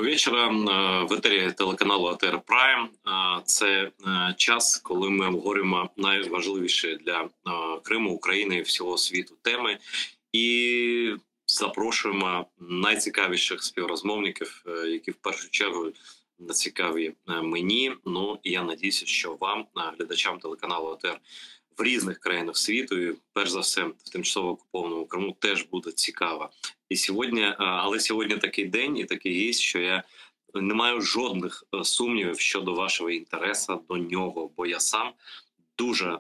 вечора. В етері телеканалу АТР Прайм. Це час, коли ми обговорюємо найважливіші для Криму, України і всього світу теми. І запрошуємо найцікавіших співрозмовників, які в першу чергу цікаві мені. Ну і я надіюся, що вам, глядачам телеканалу АТР в різних країнах світу, і перш за все в тимчасово окупованому Криму, теж буде цікаво. І сьогодні, але сьогодні такий день і такий гість, що я не маю жодних сумнівів щодо вашого інтересу до нього, бо я сам дуже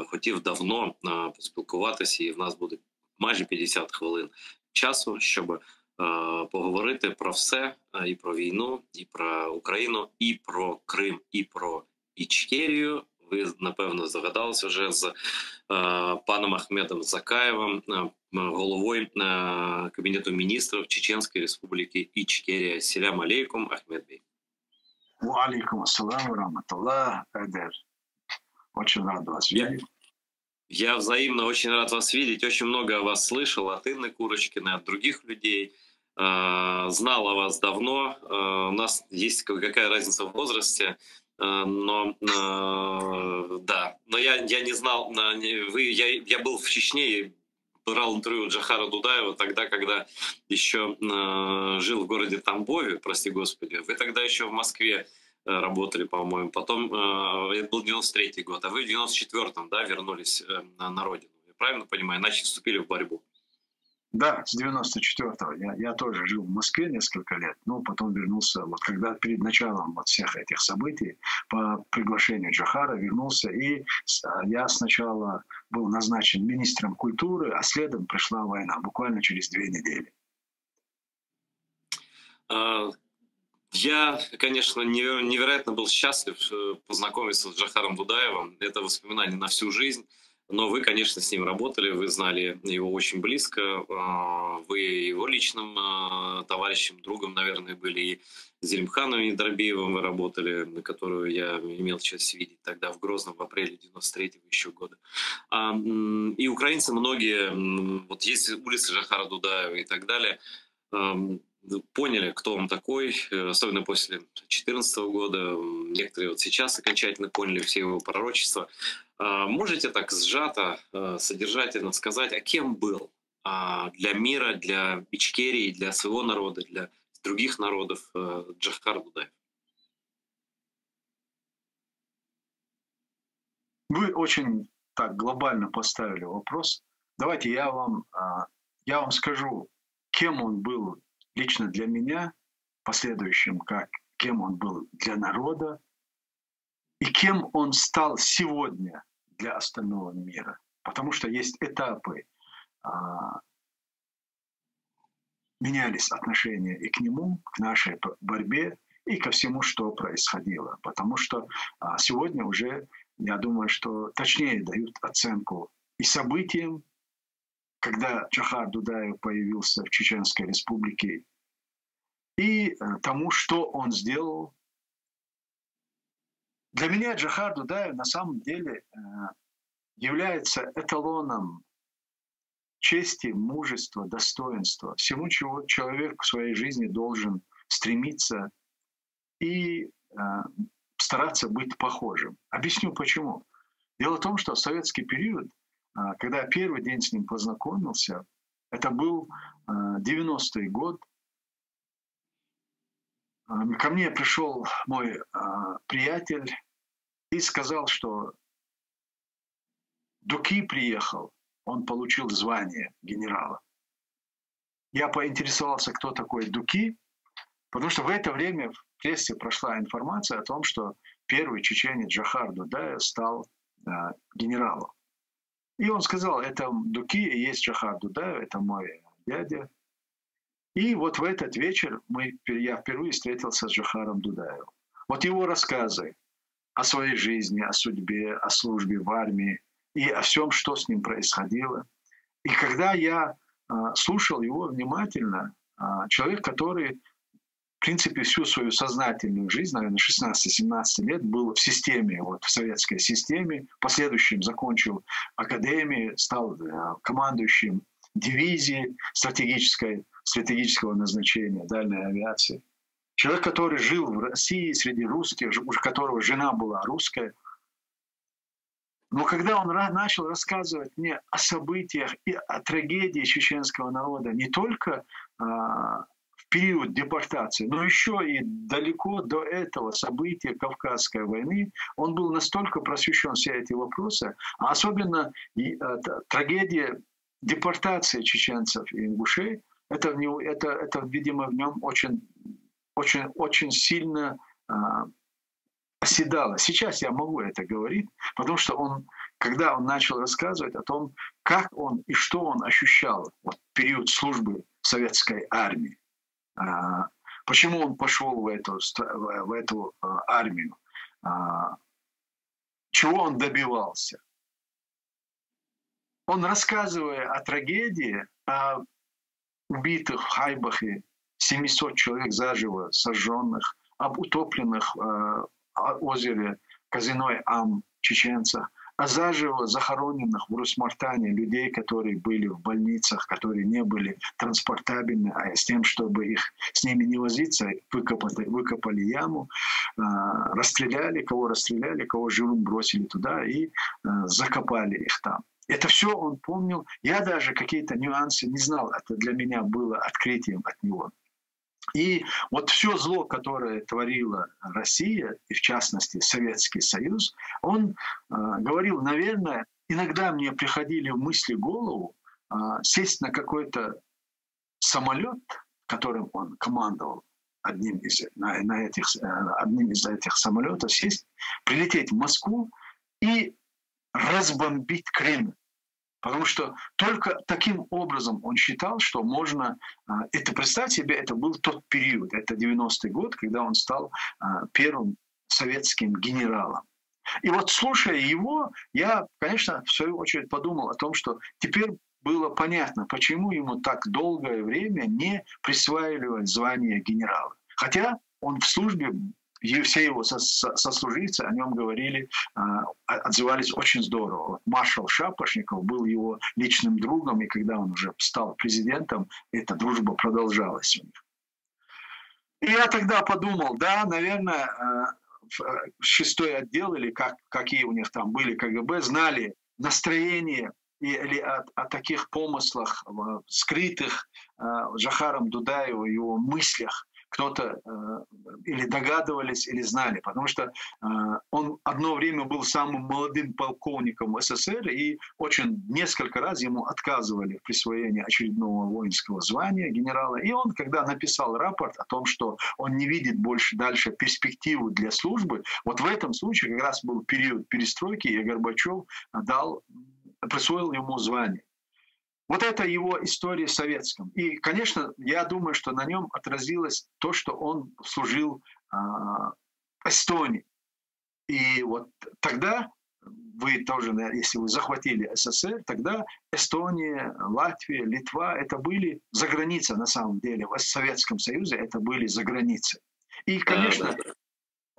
хотів давно поспілкуватися, і в нас буде майже 50 хвилин часу, щоб поговорити про все, і про війну, і про Україну, і про Крим, і про Ічкерію. Ви, напевно, здогадалися вже з паном Ахмедом Закаєвим, головою Кабінету міністрів Чеченської Республіки Ічкерія. Селям алейкум, Ахмед бей. Алейкум ассалам, рахматуллах, Айдер. Очень рад вас видеть. Я взаимно очень рад вас видеть. Очень много о вас слышал от Инны Курочкиной, от других людей. Знал о вас давно. У нас есть какая разница в возрасте. Но я не знал, я был в Чечне и брал интервью Джохара Дудаева тогда, когда еще жил в городе Тамбове, прости господи. Вы тогда еще в Москве работали, по-моему. Потом, это был 93-й год, а вы в 94-м, да, вернулись на родину. Я правильно понимаю? Иначе вступили в борьбу. Да, с 94-го. Я тоже жил в Москве несколько лет, но потом вернулся, вот когда перед началом вот всех этих событий, по приглашению Джохара вернулся, и я сначала был назначен министром культуры, а следом пришла война, буквально через 2 недели. Я, конечно, невероятно был счастлив познакомиться с Джохаром Дудаевым. Это воспоминание на всю жизнь. Но вы, конечно, с ним работали, вы знали его очень близко, вы его личным товарищем, другом, наверное, были, и с Зелимханом Недорбиевым вы работали, которую я имел честь видеть тогда в Грозном в апреле 93-го еще года. И украинцы многие, вот есть улицы Джохара Дудаева и так далее, поняли, кто он такой, особенно после 2014 года. Некоторые вот сейчас окончательно поняли все его пророчества. Можете так сжато, содержательно сказать, а кем был для мира, для Ичкерии, для своего народа, для других народов Джохар Дудаев? Вы очень так глобально поставили вопрос. Давайте я вам скажу, кем он был лично для меня, последующим, кем он был для народа, и кем он стал сегодня для остального мира. Потому что есть этапы, менялись отношения и к нему, к нашей борьбе, и ко всему, что происходило. Потому что сегодня уже, я думаю, что точнее дают оценку и событиям, когда Джохар Дудаев появился в Чеченской Республике, и тому, что он сделал. Для меня Джохар Дудаев на самом деле является эталоном чести, мужества, достоинства, всему, чего человек в своей жизни должен стремиться и стараться быть похожим. Объясню почему. Дело в том, что в советский период, когда я первый день с ним познакомился, это был 90-й год, ко мне пришел мой приятель и сказал, что Дуки приехал, он получил звание генерала. Я поинтересовался, кто такой Дуки, потому что в это время в прессе прошла информация о том, что первый чеченец Джохар Дудаев стал генералом. И он сказал, это Дуки и есть Джохар Дудаев, это мой дядя. И вот в этот вечер я впервые встретился с Джохаром Дудаевым. Вот его рассказы о своей жизни, о судьбе, о службе в армии и о всем, что с ним происходило. И когда я слушал его внимательно, человек, который, в принципе, всю свою сознательную жизнь, наверное, 16-17 лет, был в системе, вот в советской системе, в последующем закончил академию, стал командующим дивизии стратегического назначения, дальней авиации. человек, который жил в России среди русских, у которого жена была русская. Но когда он начал рассказывать мне о событиях и о трагедии чеченского народа, не только в период депортации, но еще и далеко до этого события Кавказской войны, он был настолько просвещен все эти вопросы, а особенно трагедия депортации чеченцев и ингушей, это, видимо, в нем очень сильно оседало. Сейчас я могу это говорить, потому что когда он начал рассказывать о том, как он и что он ощущал в период службы в советской армии, почему он пошел в эту армию, чего он добивался. Он, рассказывая о трагедии, о убитых в Хайбахе 700 человек заживо сожженных, об утопленных в озере Казиной-Ам чеченцах, о заживо захороненных в Рус-Мартане людей, которые были в больницах, которые не были транспортабельны, а с тем, чтобы с ними не возиться, выкопали яму, расстреляли, кого живым бросили туда и закопали их там. Это все он помнил. Я даже какие-то нюансы не знал. Это для меня было открытием от него. И вот все зло, которое творила Россия, и в частности Советский Союз, он говорил, наверное, иногда мне приходили в мысли в голову сесть на какой-то самолет, которым он командовал, одним из этих самолетов, сесть, прилететь в Москву и разбомбить Кремль. Потому что только таким образом он считал, что можно... Это, представьте себе, это был тот период, это 90-й год, когда он стал первым советским генералом. И вот слушая его, я, конечно, в свою очередь подумал о том, что теперь было понятно, почему ему так долгое время не присваивали звание генерала. Хотя он в службе... И все его сослуживцы о нем говорили, отзывались очень здорово. Маршал Шапошников был его личным другом, и когда он уже стал президентом, эта дружба продолжалась у них. И я тогда подумал, да, наверное, 6-й отдел, или какие у них там были КГБ, знали настроение или о таких помыслах, скрытых Жохаром Дудаевым, его мыслях, кто-то или догадывались, или знали, потому что он одно время был самым молодым полковником СССР, и несколько раз ему отказывали в присвоении очередного воинского звания генерала. И он, когда написал рапорт о том, что он не видит дальше перспективу для службы, вот в этом случае как раз был период перестройки, и Горбачев присвоил ему звание. Вот это его история в советском. И, конечно, я думаю, что на нем отразилось то, что он служил Эстонии. И вот тогда вы тоже, если вы захватили СССР, тогда Эстония, Латвия, Литва — это были за границей на самом деле. В Советском Союзе это были за границей. И, конечно,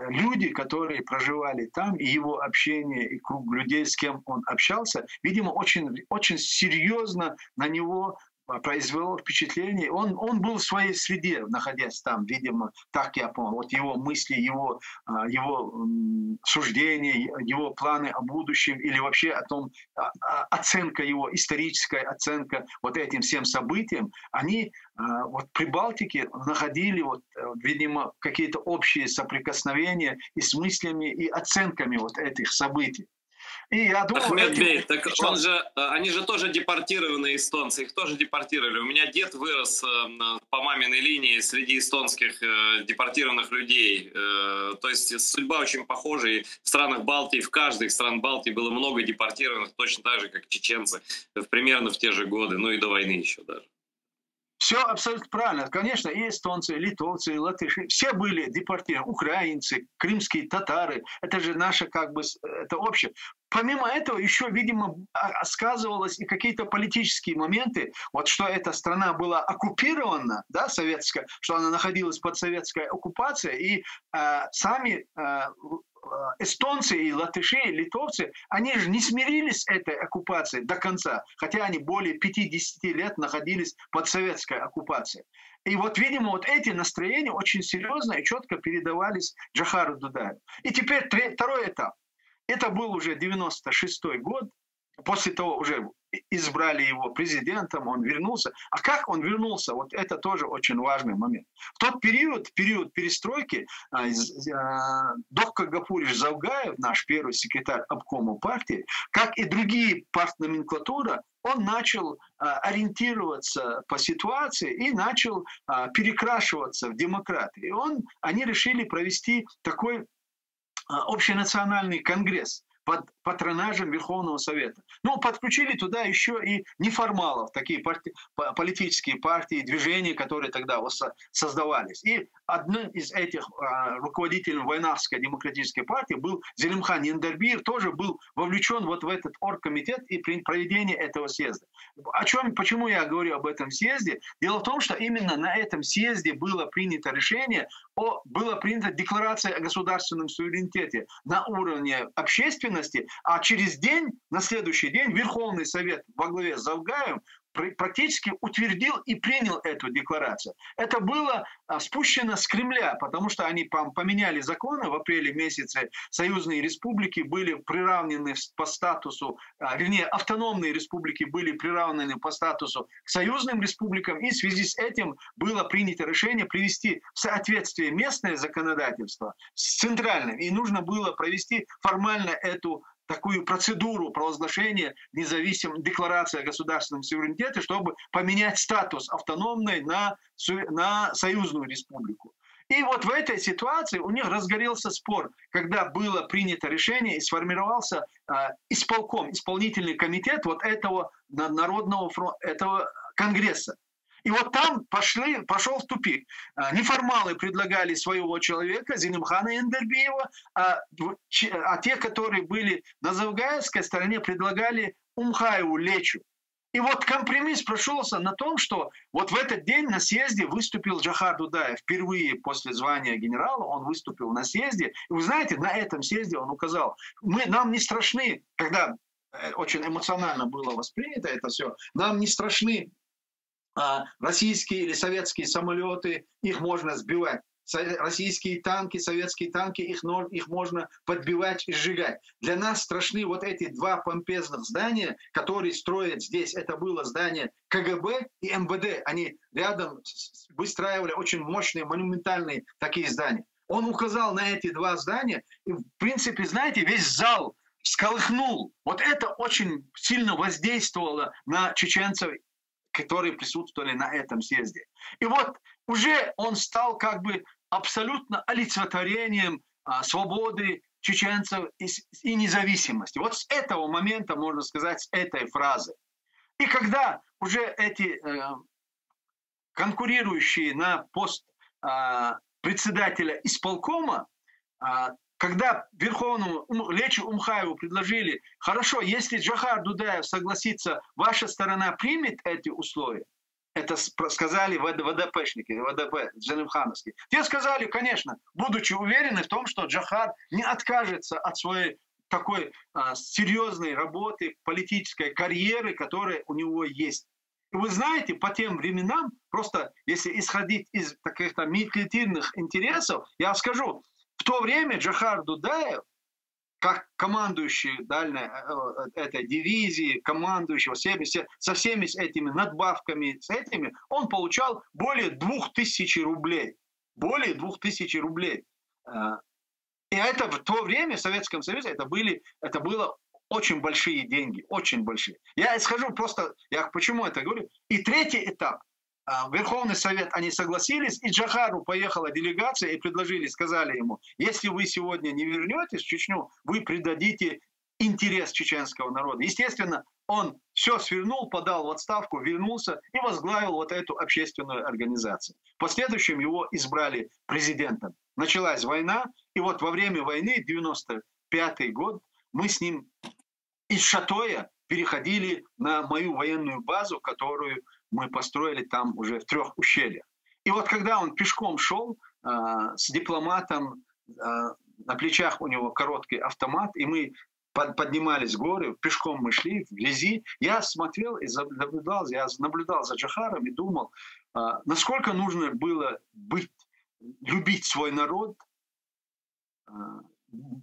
люди, которые проживали там, и его общение, и круг людей, с кем он общался, видимо, очень серьезно на него произвело впечатление. Он был в своей среде, находясь там, видимо, так я понял. Вот его мысли, его суждения, его планы о будущем, или вообще о том, оценка его, историческая оценка вот этим всем событиям, они вот при Балтике находили, видимо, какие-то общие соприкосновения и с мыслями, и оценками вот этих событий. И я думаю, Ахмед Бей, так они же тоже депортированные эстонцы, их тоже депортировали. У меня дед вырос по маминой линии среди эстонских депортированных людей. То есть судьба очень похожа. И в странах Балтии, в каждой из стран Балтии было много депортированных, точно так же, как чеченцы, примерно в те же годы, ну и до войны еще даже. Все абсолютно правильно. Конечно, и эстонцы, и литовцы, и латыши, все были депортированы. Украинцы, крымские татары. Это же наше, это общее. Помимо этого еще, видимо, сказывалось и какие-то политические моменты. Вот что эта страна была оккупирована, да, советская, что она находилась под советской оккупацией. И сами эстонцы и латыши, и литовцы, они же не смирились с этой оккупацией до конца, хотя они более 50 лет находились под советской оккупацией. И вот, видимо, вот эти настроения очень серьезно и четко передавались Джохару Дудаеву. И теперь второй этап. Это был уже 96-й год. После того уже избрали его президентом, он вернулся. А как он вернулся? Вот это тоже очень важный момент. В тот период перестройки, Докка Гапуриш Завгаев, наш первый секретарь обкома партии, как и другие партноменклатура, он начал ориентироваться по ситуации и начал перекрашиваться в демократы. И они решили провести такой общенациональный конгресс под патронажем Верховного Совета. Ну, подключили туда еще и неформалов, такие политические партии, движения, которые тогда создавались. И одним из этих руководителей Вайнарской демократической партии был Зелимхан Ендербиев, тоже был вовлечен вот в этот оргкомитет и проведение этого съезда. Почему я говорю об этом съезде? Дело в том, что именно на этом съезде было принято решение, была принята декларация о государственном суверенитете на уровне общественности, а через день, на следующий день, Верховный Совет во главе с Завгаевым практически утвердил и принял эту декларацию. Это было спущено с Кремля, потому что они поменяли законы в апреле месяце. Союзные республики были приравнены по статусу, вернее, автономные республики были приравнены по статусу к союзным республикам, и в связи с этим было принято решение привести в соответствие местное законодательство с центральным, и нужно было провести формально эту такую процедуру провозглашения независимой декларации о государственном суверенитете, чтобы поменять статус автономной на союзную республику. И вот в этой ситуации у них разгорелся спор, когда было принято решение и сформировался исполком, исполнительный комитет вот этого Народного фронта, этого конгресса. И вот там пошел в тупик. Неформалы предлагали своего человека, Зелимхана Ендербиева, а те, которые были на завгаевской стороне, предлагали Умхаеву Лечу. И вот компромисс прошелся на том, что вот в этот день на съезде выступил Джохар Дудаев. Впервые после звания генерала он выступил на съезде. И вы знаете, на этом съезде он указал, нам не страшны, когда очень эмоционально было воспринято это все, нам не страшны российские или советские самолеты, их можно сбивать. Российские танки, советские танки, их можно подбивать и сжигать. Для нас страшны вот эти два помпезных здания, которые строят здесь. Это было здание КГБ и МВД. Они рядом выстраивали очень мощные, монументальные такие здания. Он указал на эти два здания, и, в принципе, знаете, весь зал всколыхнул. Вот это очень сильно воздействовало на чеченцев, которые присутствовали на этом съезде. И вот уже он стал как бы абсолютно олицетворением свободы чеченцев и независимости. Вот с этого момента, можно сказать, с этой фразы. И когда уже эти конкурирующие на пост председателя исполкома, когда Верховному Лечу Умхаеву предложили, хорошо, если Джохар Дудаев согласится, ваша сторона примет эти условия. Это сказали ВДПшники, ВДП, Зелимхановские. Те сказали, конечно, будучи уверены в том, что Джохар не откажется от своей такой серьезной работы, политической карьеры, которая у него есть. И вы знаете, по тем временам, просто если исходить из каких-то милитарных интересов, я скажу, в то время Джохар Дудаев, как командующий этой дивизии, командующего со всеми этими надбавками, он получал более 2000 рублей. Более 2000 рублей. И это в то время в Советском Союзе это было очень большие деньги, очень большие. Я исхожу просто, почему это говорю. И третий этап. Верховный Совет, они согласились, и Джохару поехала делегация и сказали ему, если вы сегодня не вернетесь в Чечню, вы предадите интерес чеченского народа. Естественно, он все свернул, подал в отставку, вернулся и возглавил вот эту общественную организацию. В последующем его избрали президентом. Началась война, и вот во время войны, 95-й год, мы с ним из Шатоя переходили на мою военную базу, которую мы построили там уже в 3 ущельях. И вот когда он пешком шел с дипломатом на плечах у него короткий автомат, и мы поднимались в горы, пешком мы шли в грязи. Я смотрел и наблюдал за Джохаром и думал, насколько нужно было любить свой народ,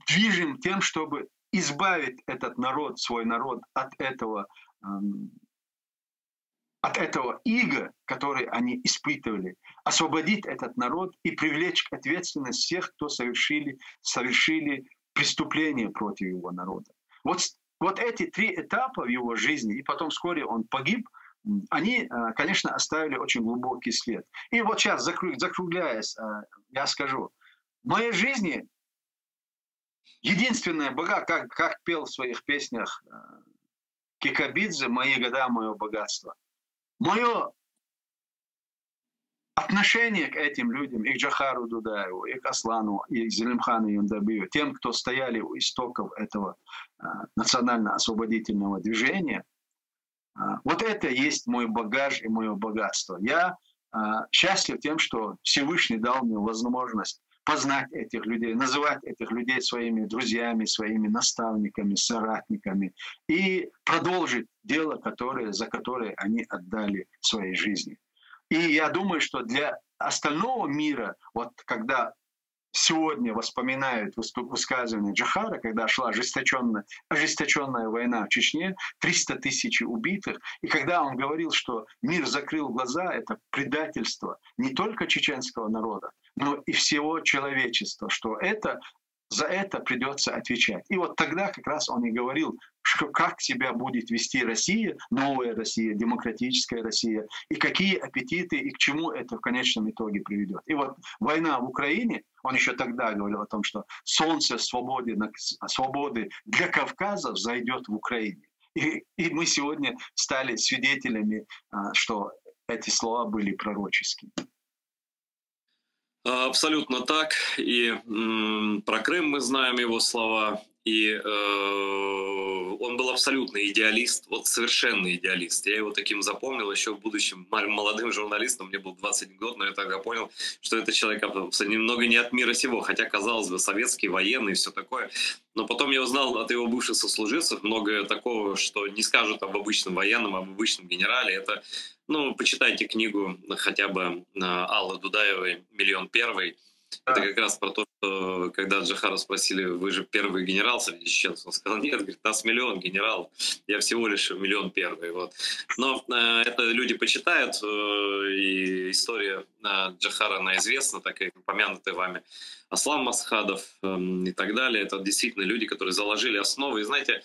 движим тем, чтобы избавить этот народ, свой народ от этого ига, который они испытывали, освободить этот народ и привлечь к ответственности всех, кто совершили преступления против его народа. Вот эти 3 этапа в его жизни, и потом вскоре он погиб, они, конечно, оставили очень глубокий след. И вот сейчас, закругляясь, я скажу, в моей жизни единственное бога, как пел в своих песнях Кикабидзе, «Мои года, мое богатство». Мое отношение к этим людям, и к Джохару Дудаеву, и к Аслану, и к Зелимхану Юндабию, тем, кто стояли у истоков этого национально-освободительного движения, вот это есть мой багаж и мое богатство. Я счастлив тем, что Всевышний дал мне возможность познать этих людей, называть этих людей своими друзьями, своими наставниками, соратниками и продолжить дело, за которое они отдали своей жизни. И я думаю, что для остального мира, вот когда сегодня вспоминают высказывания Джохара, когда шла ожесточенная война в Чечне, 300 тысяч убитых, и когда он говорил, что мир закрыл глаза, это предательство не только чеченского народа, но и всего человечества, что за это придется отвечать. И вот тогда как раз он и говорил, что как себя будет вести Россия, новая Россия, демократическая Россия, и какие аппетиты, и к чему это в конечном итоге приведет. И вот война в Украине, он еще тогда говорил о том, что солнце свободы для Кавказа взойдет в Украине. И мы сегодня стали свидетелями, что эти слова были пророческими. Абсолютно так. И про Крым мы знаем его слова. И он был абсолютный идеалист, вот совершенный идеалист. Я его таким запомнил еще будучи молодым журналистом. Мне был 21 год, но я тогда понял, что это человек немного не от мира сего. Хотя, казалось бы, советский, военный и все такое. Но потом я узнал от его бывших сослуживцев многое такого, что не скажут об обычном военном, об обычном генерале. Это, почитайте книгу хотя бы Аллы Дудаевой «Миллион первый». Это как раз про то, что когда Джохара спросили, вы же первый генерал среди чеченцев, он сказал, нет, говорит, нас миллион генералов, я всего лишь 1 первый. Вот. Но это люди почитают, и история Джохара, она известна, такая упомянутая вами, Аслан Масхадов и так далее. Это действительно люди, которые заложили основы. И знаете,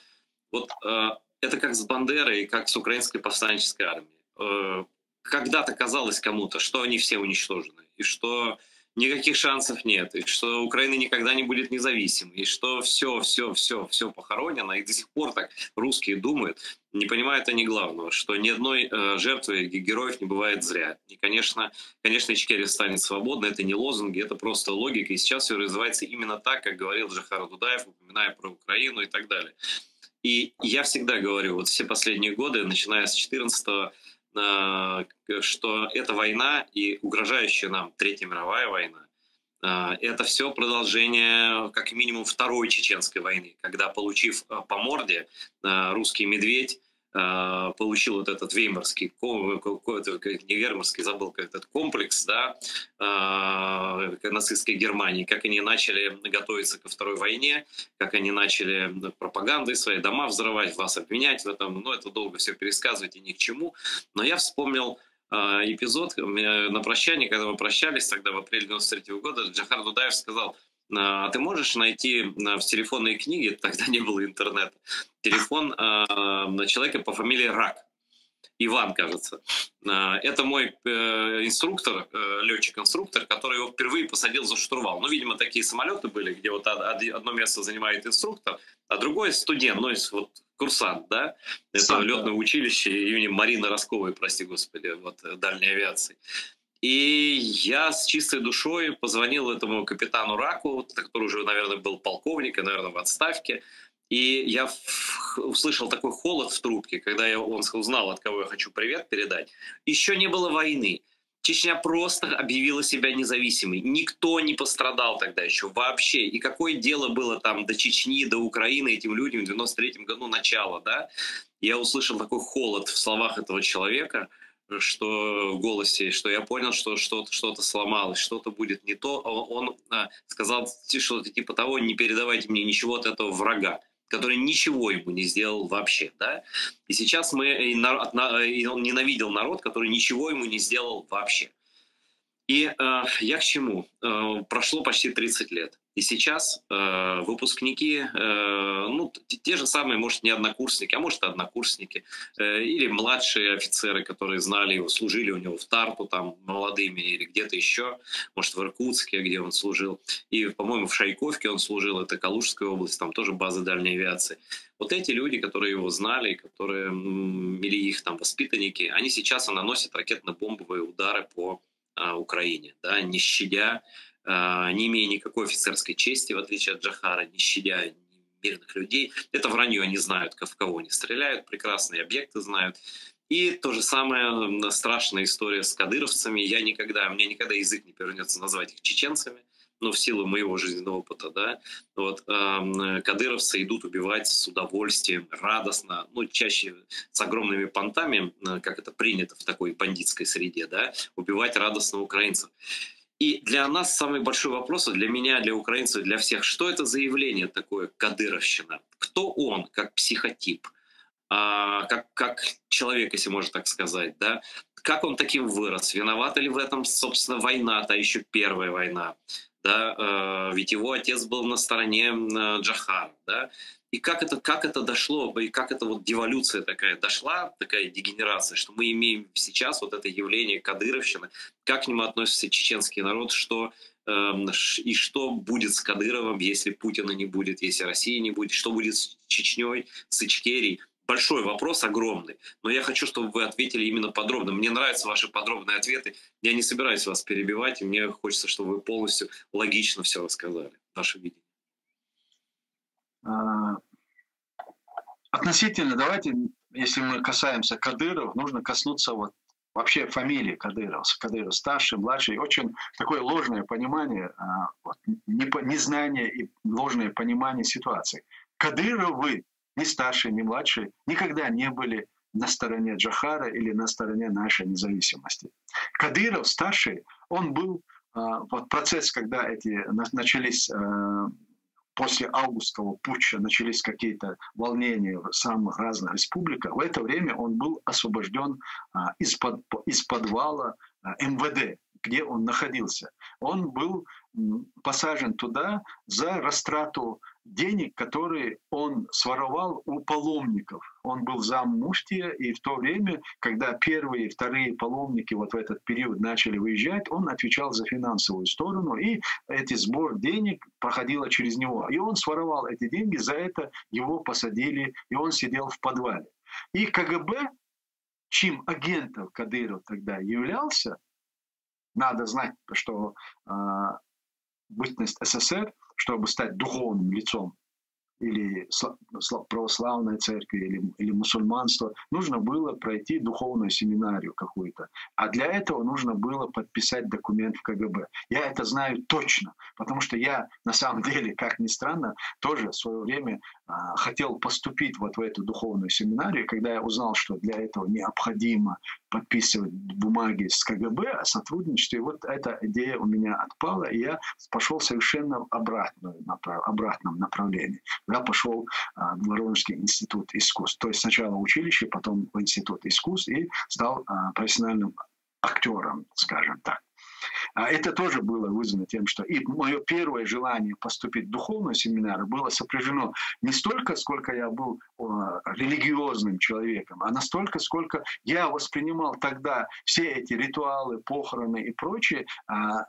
вот это как с Бандерой, как с украинской повстанческой армией. Когда-то казалось кому-то, что они все уничтожены, и что никаких шансов нет, и что Украина никогда не будет независимой, и что все похоронено, и до сих пор так русские думают, не понимают они главного, что ни одной жертвы героев не бывает зря. И, конечно, Ичкерия станет свободной, это не лозунги, это просто логика, и сейчас все развивается именно так, как говорил Джохар Дудаев, упоминая про Украину и так далее. И я всегда говорю, вот все последние годы, начиная с 14-го, что эта война и угрожающая нам Третья мировая война, это все продолжение как минимум Второй чеченской войны, когда, получив по морде, русский медведь получил вот этот веймарский, не гермарский, забыл, как этот комплекс, да, нацистской Германии, как они начали готовиться ко Второй войне, как они начали пропагандой свои дома взрывать, вас обвинять в этом, это долго все пересказывать и ни к чему. Но я вспомнил эпизод на прощании, когда мы прощались тогда в апреле 93 года, Джохар Дудаев сказал, а ты можешь найти в телефонной книге, тогда не было интернета, телефон человека по фамилии Рак, Иван, кажется. Это мой инструктор, летчик-инструктор, который его впервые посадил за штурвал. Видимо, такие самолеты были, где вот одно место занимает инструктор, а другой студент, курсант, да? Это летное училище имени Марины Росковой, прости господи, дальней авиации. И я с чистой душой позвонил этому капитану Раку, который уже, наверное, был полковник, наверное, в отставке. И я услышал такой холод в трубке, когда он узнал, от кого я хочу привет передать. Еще не было войны. Чечня просто объявила себя независимой. Никто не пострадал тогда еще вообще. И какое дело было там до Чечни, до Украины этим людям в 93-м году начала, да? Я услышал такой холод в словах этого человека, что в голосе, что я понял, что что-то сломалось, что-то будет не то. Он сказал что-то типа того: не передавайте мне ничего от этого врага, который ничего ему не сделал вообще, да? И сейчас и он ненавидел народ, который ничего ему не сделал вообще. И я к чему? Прошло почти 30 лет. И сейчас выпускники, ну, те же самые, может, не однокурсники, а может, и однокурсники, или младшие офицеры, которые знали его, служили у него в Тарту, там, молодыми, или где-то еще, может, в Иркутске, где он служил. И, по-моему, в Шайковке он служил, это Калужская область, там тоже база дальней авиации. Вот эти люди, которые его знали, которые, или их там воспитанники, они сейчас наносят ракетно-бомбовые удары по Украине, да, не щадя, не имея никакой офицерской чести, в отличие от Джохара, не щадя мирных людей. Это вранье, они знают, в кого они стреляют, прекрасные объекты знают. И то же самое, страшная история с кадыровцами. У меня никогда язык не повернется назвать их чеченцами, но в силу моего жизненного опыта, да, вот, кадыровцы идут убивать с удовольствием, радостно, ну, чаще с огромными понтами, как это принято в такой бандитской среде, да, убивать радостно украинцев. И для нас самый большой вопрос, для меня, для украинцев, для всех, что это за явление такое кадыровщина? Кто он как психотип? Как человек, если можно так сказать, да? Как он таким вырос? Виновата ли в этом, собственно, война, та еще первая война? Да? Ведь его отец был на стороне Джохара, да? И как это дошло, и как эта вот деволюция такая дошла, такая дегенерация, что мы имеем сейчас вот это явление кадыровщины, как к нему относится чеченский народ, и что будет с Кадыровым, если Путина не будет, если России не будет, что будет с Чечней, с Ичкерией. Большой вопрос, огромный, но я хочу, чтобы вы ответили именно подробно. Мне нравятся ваши подробные ответы. Я не собираюсь вас перебивать, и мне хочется, чтобы вы полностью логично все рассказали, ваше видение. Относительно, давайте, если мы касаемся Кадыров, нужно коснуться вот вообще фамилии Кадыров. Кадыров старший, младший. Очень такое ложное понимание, незнание и ложное понимание ситуации. Кадыровы, ни старший, ни младший, никогда не были на стороне Джохара или на стороне нашей независимости. Кадыров старший, он был, вот процесс, когда начались после августового путча, начались какие-то волнения в самых разных республиках, в это время он был освобожден из подвала МВД, где он находился. Он был посажен туда за растрату денег, которые он своровал у паломников. Он был заммуфтия, и в то время, когда первые и вторые паломники вот в этот период начали выезжать, он отвечал за финансовую сторону, и сбор денег проходило через него. И он своровал эти деньги, за это его посадили, и он сидел в подвале. И КГБ, чьим агентом Кадыров тогда являлся, надо знать, что бытность СССР, чтобы стать духовным лицом или православной церкви, или мусульманства, нужно было пройти духовную семинарию какую-то. А для этого нужно было подписать документ в КГБ. Я это знаю точно, потому что я, на самом деле, как ни странно, тоже в свое время хотел поступить вот в эту духовную семинарию. Когда я узнал, что для этого необходимо подписывать бумаги с КГБ о сотрудничестве, вот эта идея у меня отпала, и я пошел совершенно в обратном направлении. Я пошел в Воронежский институт искусств. То есть сначала училище, потом в институт искусств, и стал профессиональным актером, скажем так. Это тоже было вызвано тем, что и мое первое желание поступить в духовную семинарию было сопряжено не столько, сколько я был религиозным человеком, а настолько, сколько я воспринимал тогда все эти ритуалы, похороны и прочее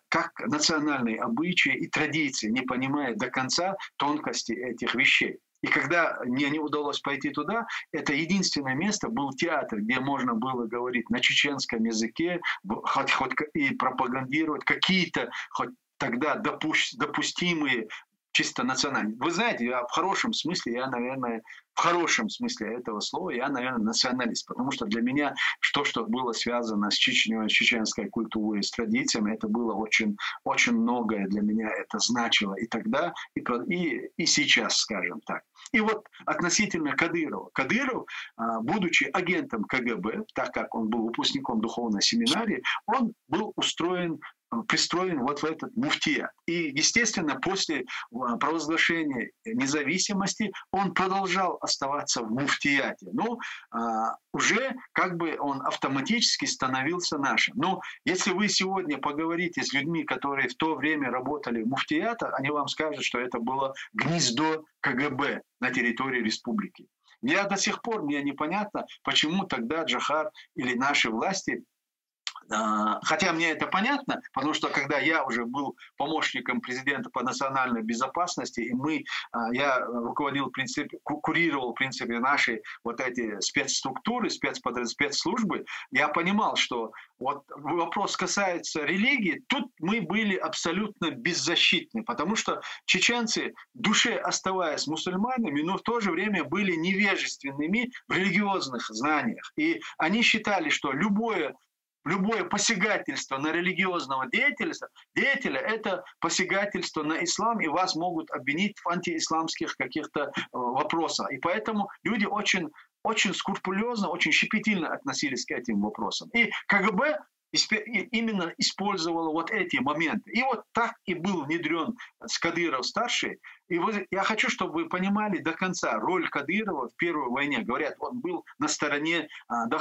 как национальные обычаи и традиции, не понимая до конца тонкости этих вещей. И когда мне не удалось пойти туда, это единственное место был театр, где можно было говорить на чеченском языке, хоть и пропагандировать какие-то хоть тогда допустимые чисто национальный. Вы знаете, я в хорошем смысле, наверное, в хорошем смысле этого слова, я, наверное, националист. Потому что для меня то, что было связано с Чечней, с чеченской культурой, с традициями, это было очень, очень многое для меня это значило и тогда, и сейчас, скажем так. И вот относительно Кадырова. Кадыров, будучи агентом КГБ, так как он был выпускником духовной семинарии, он был пристроен вот в этот муфтият. И, естественно, после провозглашения независимости он продолжал оставаться в муфтияте. Но уже как бы он автоматически становился нашим. Но если вы сегодня поговорите с людьми, которые в то время работали в муфтиятах, они вам скажут, что это было гнездо КГБ на территории республики. До сих пор мне непонятно, почему тогда Джохар или наши власти, хотя мне это понятно, потому что когда я уже был помощником президента по национальной безопасности, и я руководил, курировал, в принципе, наши вот эти спецструктуры, спецслужбы, я понимал, что вот вопрос касается религии, тут мы были абсолютно беззащитны, потому что чеченцы, в душе оставаясь мусульманами, но в то же время были невежественными в религиозных знаниях. И они считали, что любое посягательство на религиозного деятеля – это посягательство на ислам, и вас могут обвинить в антиисламских каких-то вопросах. И поэтому люди очень, очень скрупулезно, очень щепетильно относились к этим вопросам. И КГБ именно использовала вот эти моменты. И вот так и был внедрен Кадыров-старший. И я хочу, чтобы вы понимали до конца роль Кадырова в Первой войне. Говорят, он был на стороне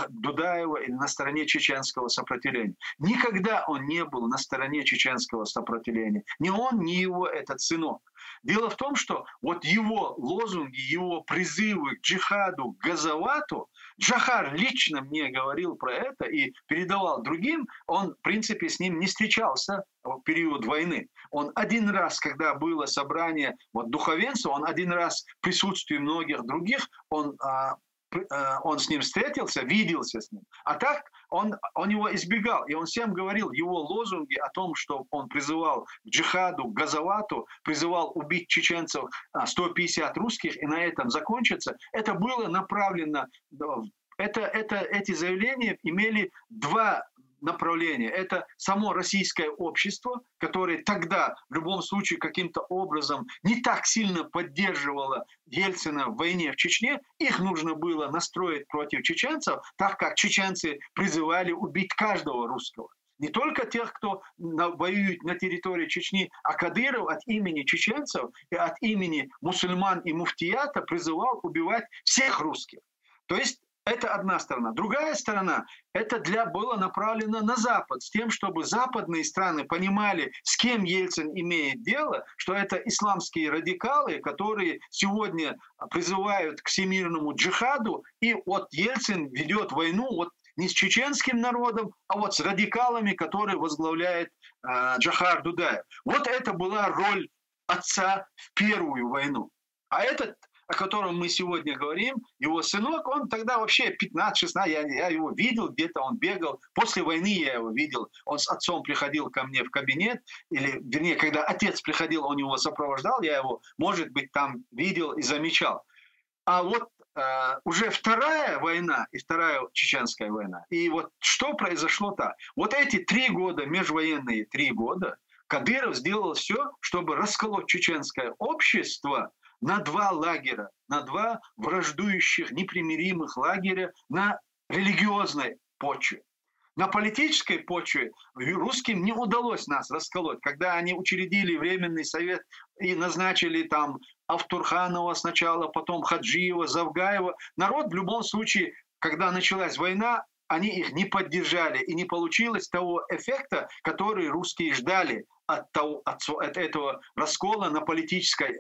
Дудаева или на стороне чеченского сопротивления. Никогда он не был на стороне чеченского сопротивления. Ни он, ни его этот сынок. Дело в том, что вот его лозунги, его призывы к джихаду, к газавату, Джохар лично мне говорил про это и передавал другим, он, в принципе, с ним не встречался в период войны. Он один раз, когда было собрание духовенства, он один раз в присутствии многих других, он с ним встретился, виделся с ним. А так он его избегал. И он всем говорил, его лозунги о том, что он призывал к джихаду, к газавату, призывал убить чеченцев 150 русских и на этом закончиться, это было направлено, эти заявления имели два направления. Это само российское общество, которое тогда в любом случае каким-то образом не так сильно поддерживало Ельцина в войне в Чечне. Их нужно было настроить против чеченцев, так как чеченцы призывали убить каждого русского. Не только тех, кто воюет на территории Чечни, а Кадыров от имени чеченцев и от имени мусульман и муфтията призывал убивать всех русских. То есть это одна сторона. Другая сторона, это было направлено на Запад, с тем, чтобы западные страны понимали, с кем Ельцин имеет дело, что это исламские радикалы, которые сегодня призывают к всемирному джихаду, и вот Ельцин ведет войну не с чеченским народом, а вот с радикалами, которые возглавляет Джохар Дудаев. Вот это была роль отца в Первую войну. А этот, о котором мы сегодня говорим, его сынок, он тогда вообще 15-16, я его видел где-то, он бегал. После войны я его видел. Он с отцом приходил ко мне в кабинет, или, вернее, когда отец приходил, он его сопровождал, я его, может быть, там видел и замечал. А вот уже вторая война и вторая чеченская война. И вот что произошло так? Вот эти 3 года, межвоенные 3 года, Кадыров сделал все, чтобы расколоть чеченское общество на 2 лагеря, на 2 враждующих, непримиримых лагеря на религиозной почве. На политической почве русским не удалось нас расколоть. Когда они учредили Временный совет и назначили там Автурханова сначала, потом Хаджиева, Завгаева, народ в любом случае, когда началась война, они их не поддержали, и не получилось того эффекта, который русские ждали от этого раскола на политических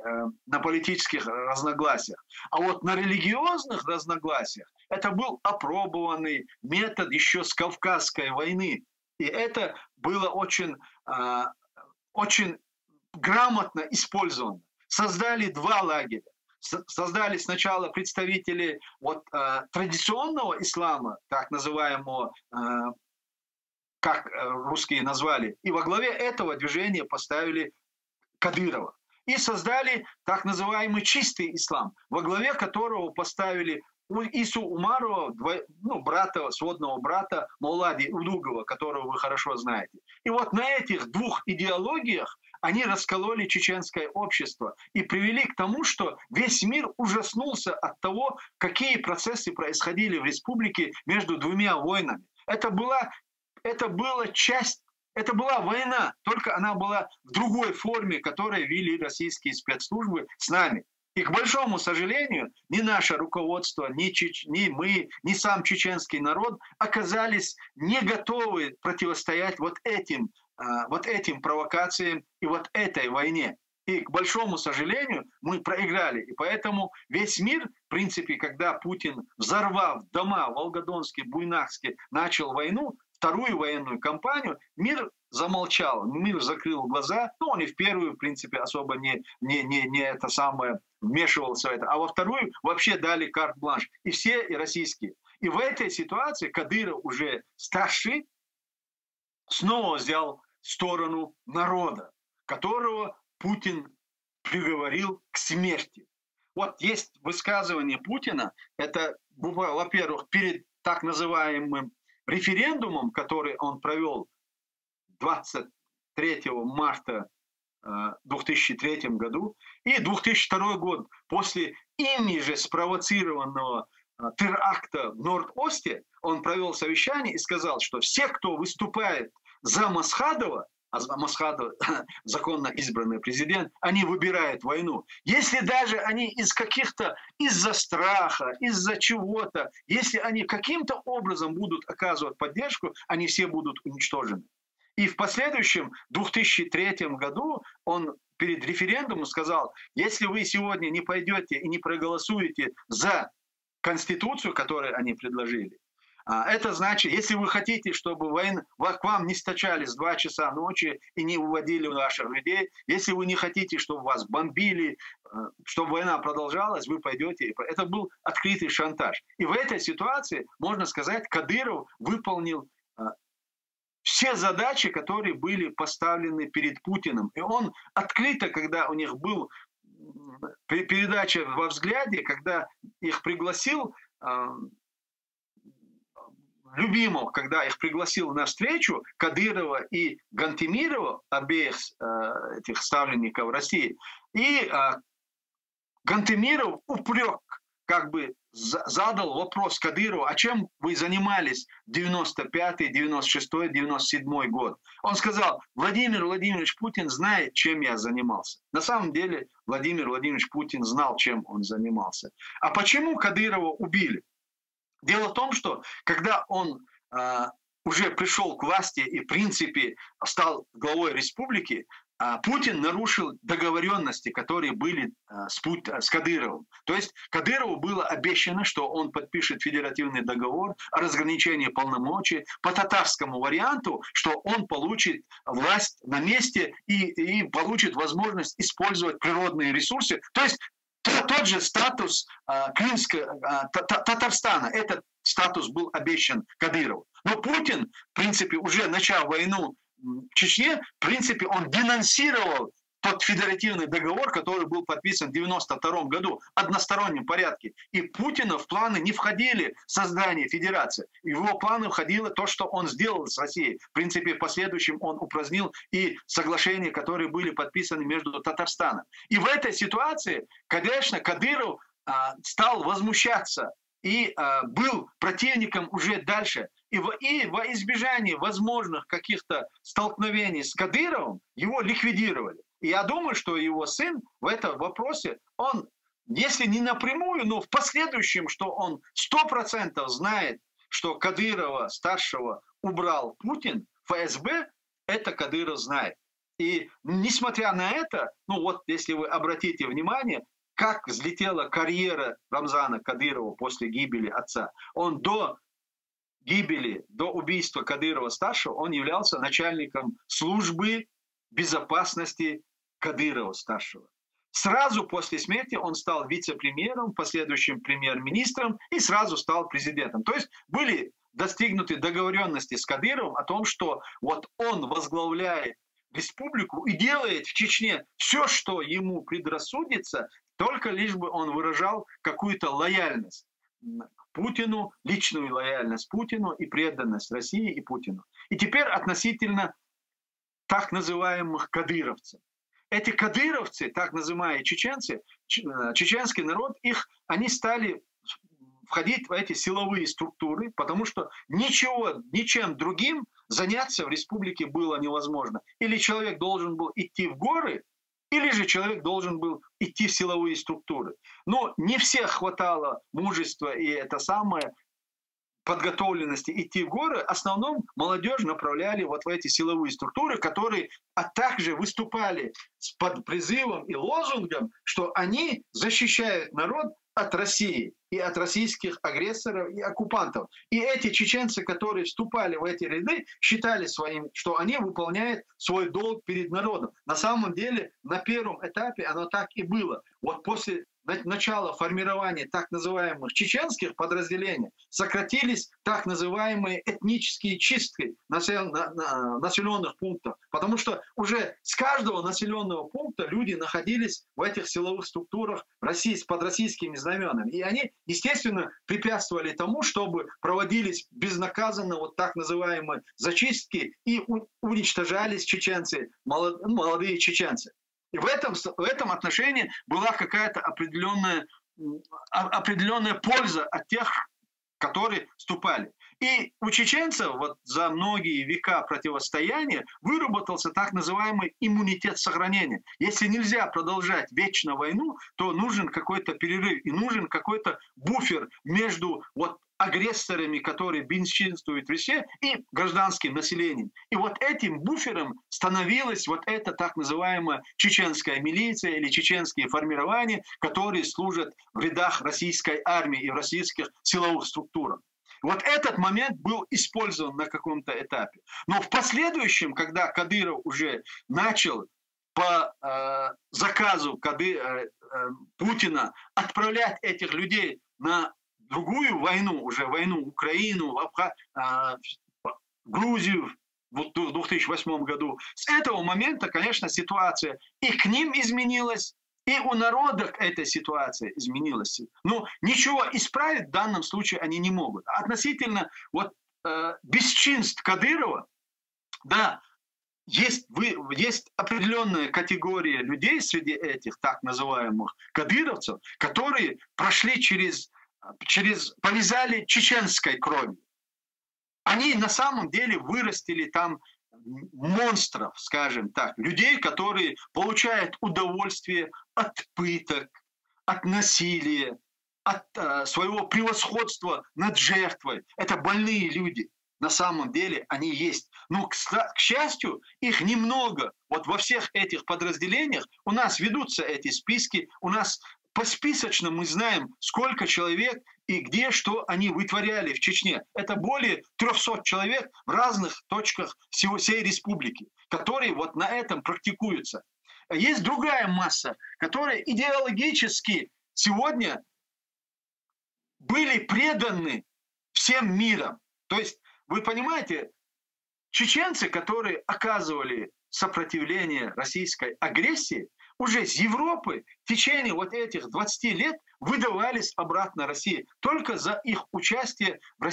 разногласиях. А вот на религиозных разногласиях это был опробованный метод еще с Кавказской войны. И это было очень, очень грамотно использовано. Создали 2 лагеря. Создали сначала представители традиционного ислама, так называемого, как русские назвали, и во главе этого движения поставили Кадырова. и создали так называемый чистый ислам, во главе которого поставили Ису Умарова, брата, сводного брата Маулади Улугова, которого вы хорошо знаете. И вот на этих двух идеологиях они раскололи чеченское общество и привели к тому, что весь мир ужаснулся от того, какие процессы происходили в республике между двумя войнами. Это была война, только она была в другой форме, которую вели российские спецслужбы с нами. И, к большому сожалению, ни наше руководство, ни мы, ни сам чеченский народ оказались не готовы противостоять вот этим провокациям и вот этой войне. И, к большому сожалению, мы проиграли. И поэтому весь мир, в принципе, когда Путин, взорвав дома в Волгодонске, Буйнакске, начал войну, вторую военную кампанию, мир замолчал, мир закрыл глаза. Он и в первую, в принципе, особо не вмешивался в это. А во вторую вообще дали карт-бланш. И все, и российские. И в этой ситуации Кадыров, уже старший, снова взял сторону народа, которого Путин приговорил к смерти. Вот есть высказывание Путина, это, во-первых, перед так называемым референдумом, который он провел 23 марта 2003 году, и 2002 год, после ими же спровоцированного теракта в Норд-Осте, он провел совещание и сказал, что все, кто выступает за Масхадова, а Масхадов законно избранный президент, они выбирают войну. Если даже они из-за страха, из-за чего-то, если они каким-то образом будут оказывать поддержку, они все будут уничтожены. И в последующем 2003 году он перед референдумом сказал, если вы сегодня не пойдете и не проголосуете за Конституцию, которую они предложили, это значит, если вы хотите, чтобы к вам не стачались в 2 часа ночи и не уводили ваших людей, если вы не хотите, чтобы вас бомбили, чтобы война продолжалась, вы пойдете. Это был открытый шантаж. И в этой ситуации, можно сказать, Кадыров выполнил все задачи, которые были поставлены перед Путиным. И он открыто, когда у них был передача «Во взгляде», когда их пригласил Любимов, когда их пригласил на встречу Кадырова и Гантемирова, обеих этих ставленников России, и Гантемиров задал вопрос Кадырову, а чем вы занимались 95-й, 96-й, 97-й год? Он сказал, Владимир Владимирович Путин знает, чем я занимался. На самом деле Владимир Владимирович Путин знал, чем он занимался. А почему Кадырова убили? Дело в том, что когда он уже пришел к власти и, в принципе, стал главой республики, Путин нарушил договоренности, которые были с Кадыровым. То есть Кадырову было обещано, что он подпишет федеративный договор о разграничении полномочий по татарскому варианту, что он получит власть на месте и получит возможность использовать природные ресурсы. То есть тот же статус Татарстана, этот статус был обещан Кадырову. Но Путин, в принципе, уже начав войну в Чечне, в принципе, он денонсировал тот федеративный договор, который был подписан в 1992 году в одностороннем порядке. И Путина в планы не входили создание федерации. В его планы входило то, что он сделал с Россией. В принципе, в последующем он упразднил и соглашения, которые были подписаны между Татарстаном. И в этой ситуации, конечно, Кадыров стал возмущаться и был противником уже дальше. И во избежание возможных каких-то столкновений с Кадыровым его ликвидировали. И я думаю, что его сын в этом вопросе, он, если не напрямую, но в последующем, что он 100% знает, что Кадырова старшего убрал Путин, ФСБ, это Кадыров знает. И несмотря на это, если вы обратите внимание, как взлетела карьера Рамзана Кадырова после гибели отца. Он до убийства Кадырова-старшего, он являлся начальником службы безопасности Кадырова-старшего. Сразу после смерти он стал вице-премьером, последующим премьер-министром и сразу стал президентом. То есть были достигнуты договоренности с Кадыровым о том, что вот он возглавляет республику и делает в Чечне все, что ему предрассудится, только лишь бы он выражал какую-то лояльность к Путину, личную лояльность Путину и преданность России и Путину. И теперь относительно так называемых кадыровцев. Эти кадыровцы, так называемые чеченцы, чеченский народ, они стали входить в эти силовые структуры, потому что ничем другим заняться в республике было невозможно. Или человек должен был идти в горы, или же человек должен был идти в силовые структуры. Но не всех хватало мужества и подготовленности идти в горы. В основном молодежь направляли вот в эти силовые структуры, которые также выступали под призывом и лозунгом, что они защищают народ от России и от российских агрессоров и оккупантов. И эти чеченцы, которые вступали в эти ряды, считали что они выполняют свой долг перед народом. На самом деле на первом этапе оно так и было. Вот после начала формирования так называемых чеченских подразделений сократились так называемые этнические чистки населенных пунктов. Потому что уже с каждого населенного пункта люди находились в этих силовых структурах под российскими знаменами. И они, естественно, препятствовали тому, чтобы проводились безнаказанно вот так называемые зачистки и уничтожались чеченцы, молодые чеченцы. И в этом отношении была какая-то определенная польза от тех, которые вступали. И у чеченцев вот за многие века противостояния выработался так называемый иммунитет сохранения. Если нельзя продолжать вечно войну, то нужен какой-то перерыв и нужен какой-то буфер между агрессорами, которые бесчинствуют в России, и гражданским населением. И вот этим буфером становилась вот эта так называемая чеченская милиция или чеченские формирования, которые служат в рядах российской армии и в российских силовых структурах. Вот этот момент был использован на каком-то этапе. Но в последующем, когда Кадыров уже начал по заказу Путина отправлять этих людей на другую войну, уже войну Украину, Грузию в 2008 году. С этого момента, конечно, ситуация и к ним изменилась, и у народа эта ситуация изменилась. Но ничего исправить в данном случае они не могут. Относительно бесчинств Кадырова, да, есть определенная категория людей среди этих так называемых кадыровцев, которые прошли повязали чеченской кровью. Они на самом деле вырастили там монстров, скажем так, людей, которые получают удовольствие от пыток, от насилия, от своего превосходства над жертвой. Это больные люди. На самом деле они есть. Но, к счастью, их немного. Вот во всех этих подразделениях у нас ведутся эти списки, у нас посписочно мы знаем, сколько человек и где, что они вытворяли в Чечне. Это более 300 человек в разных точках всей республики, которые вот на этом практикуются. Есть другая масса, которые идеологически сегодня были преданы всем миром. То есть, вы понимаете, чеченцы, которые оказывали сопротивление российской агрессии, уже с Европы в течение вот этих 20 лет выдавались обратно России только за их участие в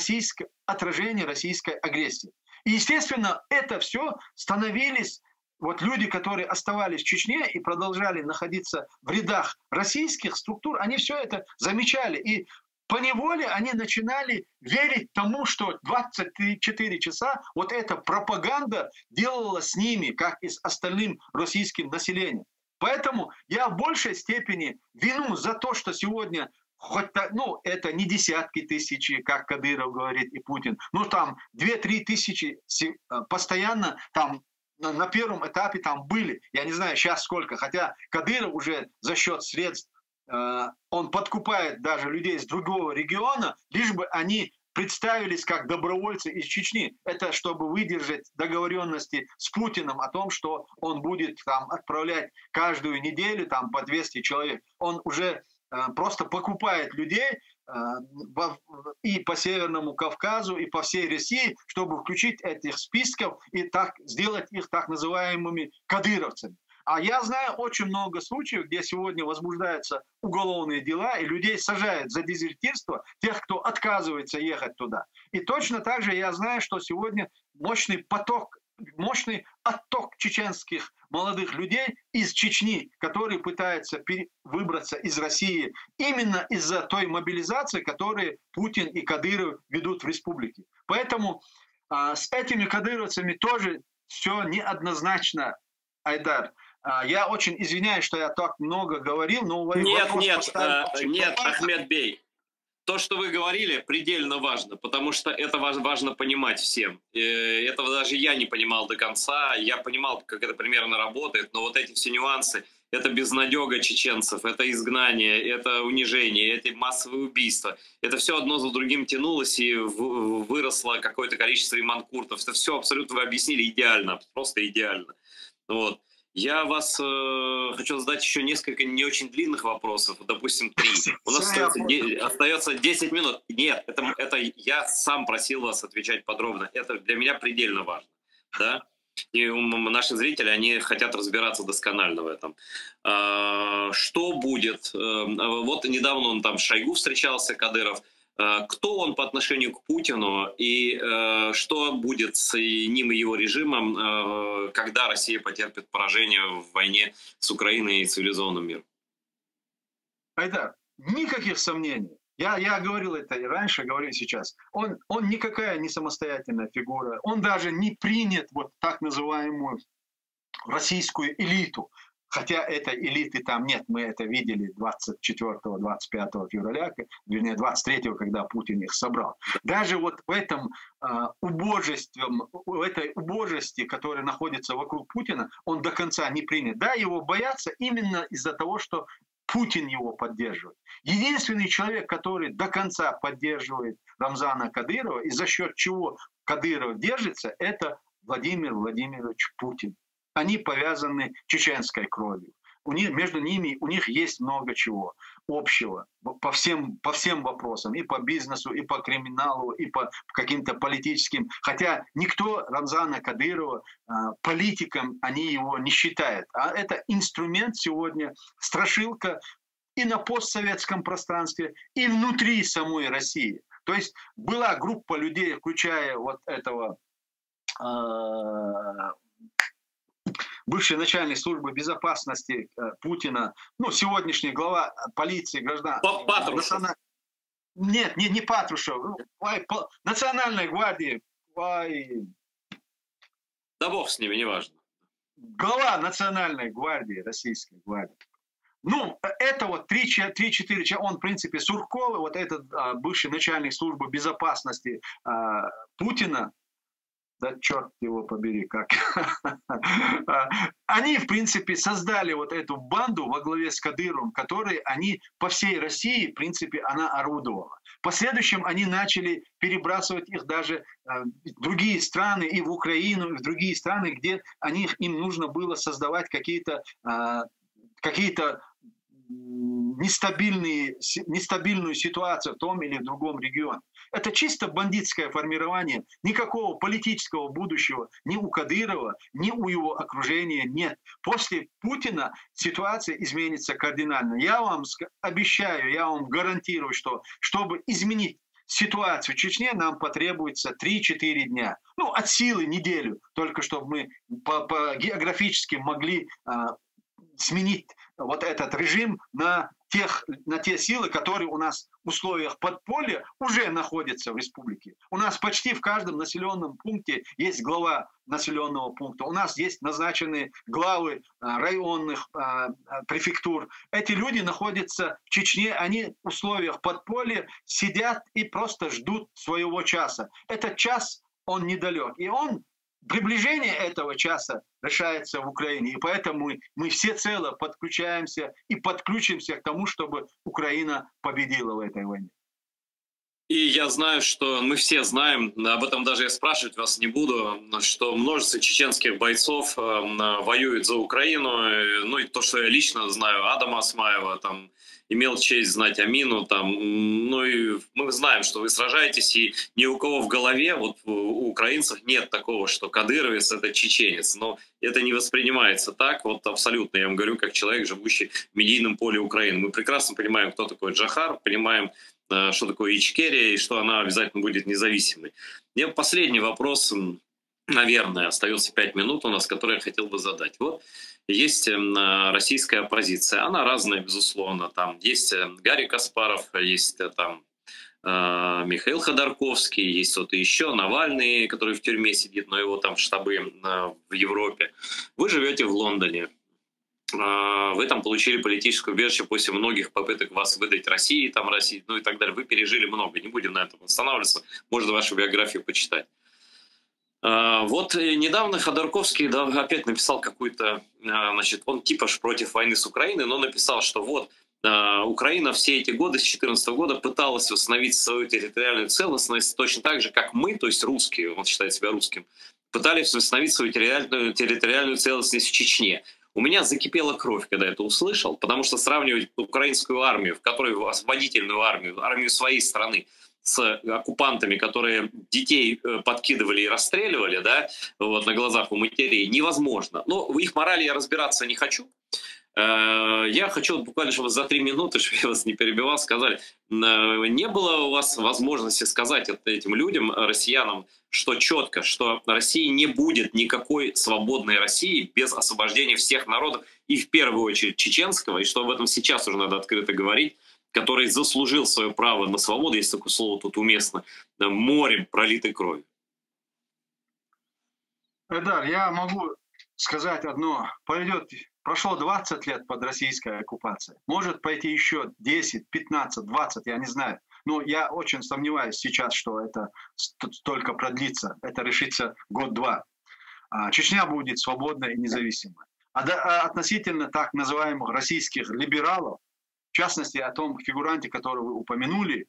отражении российской агрессии. И, естественно, это все становились люди, которые оставались в Чечне и продолжали находиться в рядах российских структур, они все это замечали. И поневоле они начинали верить тому, что 24 часа вот эта пропаганда делала с ними, как и с остальным российским населением. Поэтому я в большей степени вину за то, что сегодня, это не десятки тысяч, как Кадыров говорит и Путин, там 2-3 тысячи постоянно там на первом этапе там были. Я не знаю сейчас сколько, хотя Кадыров уже за счет средств, он подкупает даже людей из другого региона, лишь бы они представились как добровольцы из Чечни. Это чтобы выдержать договоренности с Путиным о том, что он будет там отправлять каждую неделю там по 200 человек. Он уже просто покупает людей и по Северному Кавказу, и по всей России, чтобы включить этих списков и так сделать их так называемыми кадыровцами. А я знаю очень много случаев, где сегодня возбуждаются уголовные дела, и людей сажают за дезертирство, тех, кто отказывается ехать туда. И точно так же я знаю, что сегодня мощный отток чеченских молодых людей из Чечни, которые пытаются выбраться из России именно из-за той мобилизации, которую Путин и Кадыров ведут в республике. Поэтому с этими кадыровцами тоже все неоднозначно, Айдар. Я очень извиняюсь, что я так много говорил, но нет, Ахмед Бей. То, что вы говорили, предельно важно, потому что это важно понимать всем. Этого даже я не понимал до конца. Я понимал, как это примерно работает, но вот эти все нюансы, это безнадега чеченцев, это изгнание, это унижение, это массовые убийства. Это все одно за другим тянулось, и выросло какое-то количество иманкуртов. Это все абсолютно вы объяснили идеально, просто идеально. Вот. Я вас хочу задать еще несколько не очень длинных вопросов, допустим, 3. У нас остается 10 минут. Нет, это я сам просил вас отвечать подробно. Это для меня предельно важно. Да? И наши зрители, они хотят разбираться досконально в этом. Что будет? Вот недавно он там с Шойгу встречался, Кадыров. Кто он по отношению к Путину и что будет с ним и его режимом, когда Россия потерпит поражение в войне с Украиной и цивилизованным миром? Айдар, никаких сомнений. Я говорил это и раньше, говорю и сейчас. Он никакая не самостоятельная фигура. Он даже не принят вот так называемую российскую элиту. Хотя этой элиты там нет, мы это видели 24-25 февраля, вернее 23-го, когда Путин их собрал. Даже вот в этом в этой убожести, которая находится вокруг Путина, он до конца не принят. Да, его боятся именно из-за того, что Путин его поддерживает. Единственный человек, который до конца поддерживает Рамзана Кадырова и за счет чего Кадыров держится, это Владимир Владимирович Путин. Они повязаны чеченской кровью. Между ними у них есть много чего общего по всем вопросам. И по бизнесу, и по криминалу, и по каким-то политическим. Хотя никто Рамзана Кадырова политиком, они его не считают. А это инструмент сегодня, страшилка и на постсоветском пространстве, и внутри самой России. То есть была группа людей, включая вот этого бывший начальник службы безопасности Путина, сегодняшний глава полиции, Нет, не Патрушев, Национальной гвардии. Да бог с ними, неважно. Глава Национальной гвардии, Российской гвардии. Это вот 3-4 человека, он, в принципе, Сурков, вот этот бывший начальник службы безопасности Путина, да черт его побери, как. Они, в принципе, создали вот эту банду во главе с Кадыровым, которые они по всей России, в принципе, она орудовала. В последующем они начали перебрасывать их даже в другие страны, и в Украину, и в другие страны, где им нужно было создавать какие-то нестабильную ситуацию в том или в другом регионе. Это чисто бандитское формирование. Никакого политического будущего ни у Кадырова, ни у его окружения нет. После Путина ситуация изменится кардинально. Я вам обещаю, я вам гарантирую, что чтобы изменить ситуацию в Чечне, нам потребуется 3-4 дня. От силы неделю, только чтобы мы по географически могли сменить вот этот режим на те силы, которые у нас в условиях подполья уже находятся в республике. У нас почти в каждом населенном пункте есть глава населенного пункта. У нас есть назначенные главы районных префектур. Эти люди находятся в Чечне, они в условиях подполья сидят и просто ждут своего часа. Этот час, он недалек. И приближение этого часа решается в Украине. И поэтому мы всецело подключаемся и подключимся к тому, чтобы Украина победила в этой войне. И я знаю, что мы все знаем, об этом даже я спрашивать вас не буду, что множество чеченских бойцов воюют за Украину. И то, что я лично знаю, Адама Осмаева, имел честь знать Амину, там, ну и мы знаем, что вы сражаетесь, и ни у кого в голове, вот у украинцев нет такого, что кадыровец — это чеченец, но это не воспринимается так, вот абсолютно, я вам говорю, как человек, живущий в медийном поле Украины. Мы прекрасно понимаем, кто такой Джохар, понимаем, что такое Ичкерия и что она обязательно будет независимой. Мне последний вопрос, наверное, остается 5 минут у нас, который я хотел бы задать. Вот есть российская оппозиция, она разная, безусловно. Там есть Гарри Каспаров, есть там Михаил Ходорковский, есть кто-то еще, Навальный, который в тюрьме сидит, но его там штабы в Европе. Вы живете в Лондоне. Вы там получили политическое убежище после многих попыток вас выдать России, там России, ну и так далее. Вы пережили много, не будем на этом останавливаться. Можно вашу биографию почитать. Вот недавно Ходорковский опять написал какую-то, значит, он типа против войны с Украиной, но написал, что вот Украина все эти годы, с 2014 года, пыталась восстановить свою территориальную целостность точно так же, как мы, то есть русские, он считает себя русским, пытались восстановить свою территориальную целостность в Чечне. У меня закипела кровь, когда это услышал, потому что сравнивать украинскую армию, в которой освободительную армию, армию своей страны, с оккупантами, которые детей подкидывали и расстреливали, да, вот, на глазах у матерей, невозможно. Но в их морали я разбираться не хочу. Я хочу буквально, чтобы за 3 минуты, чтобы я вас не перебивал, сказали, не было у вас возможности сказать этим людям, россиянам, что четко, что России не будет никакой свободной России без освобождения всех народов, и в первую очередь чеченского, и что об этом сейчас уже надо открыто говорить, который заслужил свое право на свободу, если такое слово тут уместно, морем пролитой крови. Эдар, я могу сказать одно. Прошло 20 лет под российской оккупацией. Может пойти еще 10, 15, 20, я не знаю. Но я очень сомневаюсь сейчас, что это столько продлится. Это решится год-два. Чечня будет свободной и независимой. А относительно так называемых российских либералов, в частности, о том фигуранте, которого вы упомянули,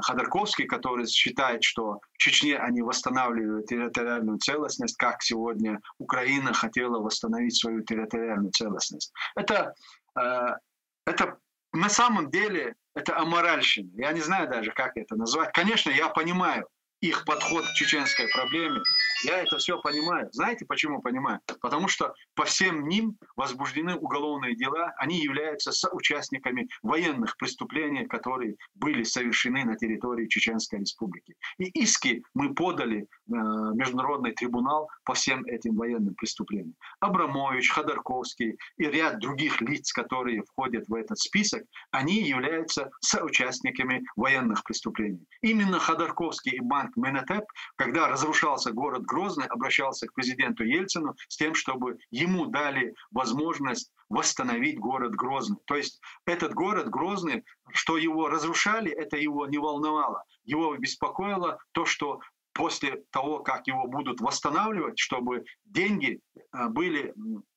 Ходорковский, который считает, что в Чечне они восстанавливают территориальную целостность, как сегодня Украина хотела восстановить свою территориальную целостность. Это на самом деле это аморальщина. Я не знаю даже, как это назвать. Конечно, я понимаю их подход к чеченской проблеме. Я это все понимаю. Знаете, почему понимаю? Потому что по всем ним возбуждены уголовные дела. Они являются соучастниками военных преступлений, которые были совершены на территории Чеченской Республики. И иски мы подали в Международный трибунал по всем этим военным преступлениям. Абрамович, Ходорковский и ряд других лиц, которые входят в этот список, они являются соучастниками военных преступлений. Именно Ходорковский и банк Менатеп, когда разрушался город Грозный, обращался к президенту Ельцину с тем, чтобы ему дали возможность восстановить город Грозный. То есть этот город Грозный, что его разрушали, это его не волновало. Его беспокоило то, что после того, как его будут восстанавливать, чтобы деньги были,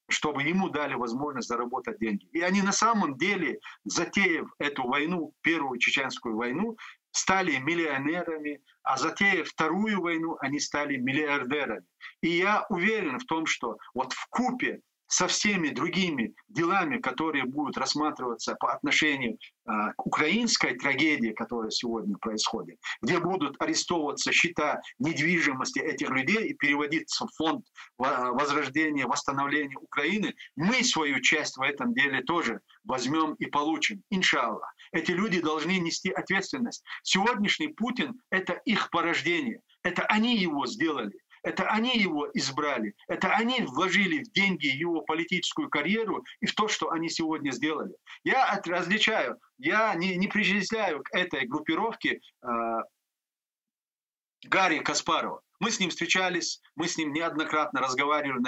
чтобы ему дали возможность заработать деньги. И они на самом деле, затеяв эту войну, первую чеченскую войну, стали миллионерами, а затеяв вторую войну, они стали миллиардерами. И я уверен в том, что вот вкупе со всеми другими делами, которые будут рассматриваться по отношению к украинской трагедии, которая сегодня происходит, где будут арестовываться счета недвижимости этих людей и переводиться в фонд возрождения, восстановления Украины, мы свою часть в этом деле тоже возьмем и получим, иншаллах. Эти люди должны нести ответственность. Сегодняшний Путин — это их порождение, это они его сделали. Это они его избрали, это они вложили в деньги его политическую карьеру и в то, что они сегодня сделали. Я различаю, я не причисляю к этой группировке Гарри Каспарова. Мы с ним встречались, мы с ним неоднократно разговаривали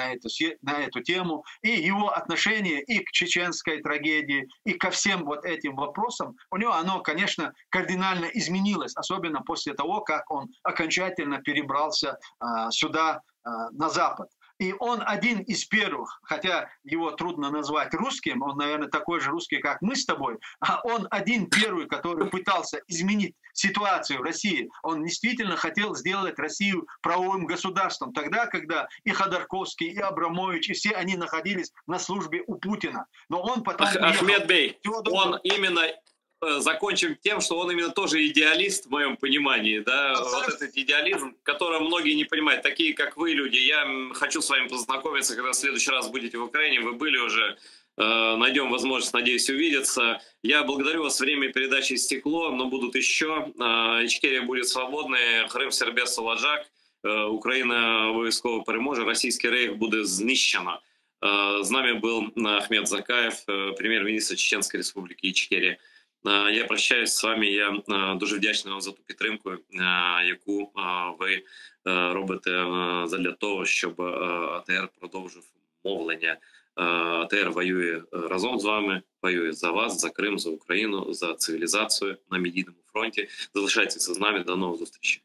на эту тему. И его отношение и к чеченской трагедии, и ко всем вот этим вопросам, у него оно, конечно, кардинально изменилось, особенно после того, как он окончательно перебрался сюда, на Запад. И он один из первых, хотя его трудно назвать русским, он, наверное, такой же русский, как мы с тобой, а он один первый, который пытался изменить ситуацию в России. Он действительно хотел сделать Россию правовым государством, тогда, когда и Ходорковский, и Абрамович, и все они находились на службе у Путина. Но он потом... Ахмед Бей, он именно... Закончим тем, что он именно тоже идеалист, в моем понимании, да, вот этот идеализм, который многие не понимают, такие, как вы, люди. Я хочу с вами познакомиться, когда в следующий раз будете в Украине, вы были уже, найдем возможность, надеюсь, увидеться. Я благодарю вас, время передачи истекло, но будут еще. Ичкерия будет свободна, Крим, Сербес, Ладжак, Україна обов'язково переможе, російський рейх буде знищено. З нами був Ахмед Закаєв, прем'єр-міністр Чеченської Республіки Ічкерія. Я прощаюсь з вами. Я дуже вдячний вам за ту підтримку, яку ви робите для того, щоб АТР продовжив мовлення. АТР воює разом з вами, воює за вас, за Крим, за Україну, за цивілізацію на медійному фронті. Залишайтеся з нами. До нових зустрічей.